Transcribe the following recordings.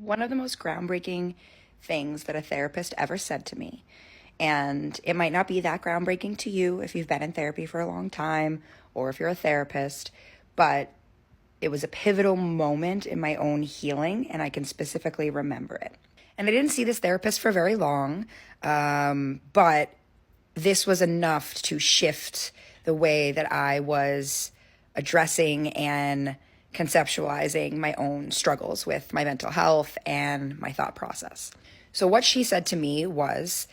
One of the most groundbreaking things that a therapist ever said to me, and it might not be that groundbreaking to you if you've been in therapy for a long time or if you're a therapist, but it was a pivotal moment in my own healing, and I can specifically remember it. And I didn't see this therapist for very long, but this was enough to shift the way that I was addressing and conceptualizing my own struggles with my mental health and my thought process. So what she said to me was,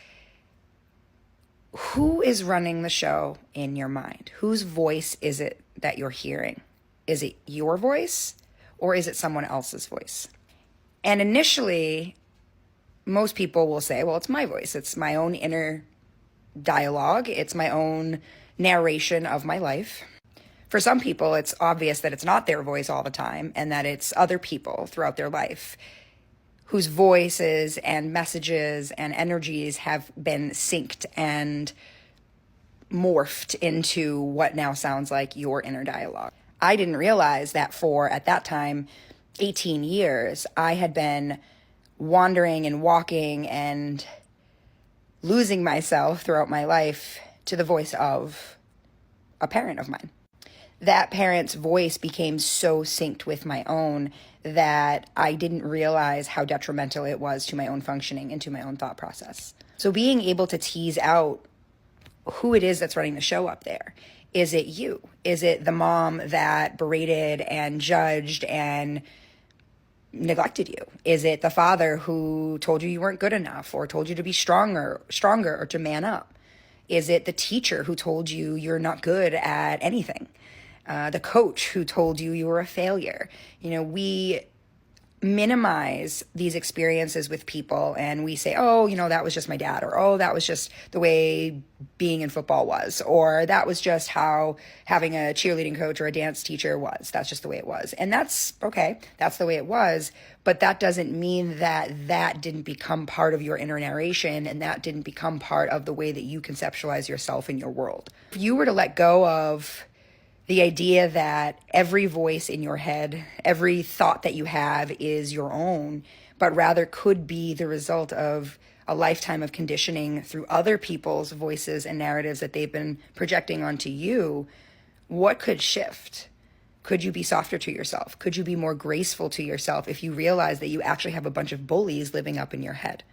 who is running the show in your mind? Whose voice is it that you're hearing? Is it your voice or is it someone else's voice? And initially, most people will say, well, it's my voice. It's my own inner dialogue. It's my own narration of my life. For some people, it's obvious that it's not their voice all the time and that it's other people throughout their life whose voices and messages and energies have been synced and morphed into what now sounds like your inner dialogue. I didn't realize that for, at that time, 18 years, I had been wandering and walking and losing myself throughout my life to the voice of a parent of mine. That parent's voice became so synced with my own that I didn't realize how detrimental it was to my own functioning and to my own thought process. So being able to tease out who it is that's running the show up there. Is it you? Is it the mom that berated and judged and neglected you? Is it the father who told you you weren't good enough or told you to be stronger or to man up? Is it the teacher who told you you're not good at anything? The coach who told you you were a failure? We minimize these experiences with people and we say, oh, that was just my dad, or oh, that was just the way being in football was, or that was just how having a cheerleading coach or a dance teacher was. That's just the way it was. And that's okay. That's the way it was. But that doesn't mean that didn't become part of your inner narration and that didn't become part of the way that you conceptualize yourself in your world. If you were to let go of the idea that every voice in your head, every thought that you have is your own, but rather could be the result of a lifetime of conditioning through other people's voices and narratives that they've been projecting onto you, what could shift? Could you be softer to yourself? Could you be more graceful to yourself if you realize that you actually have a bunch of bullies living up in your head?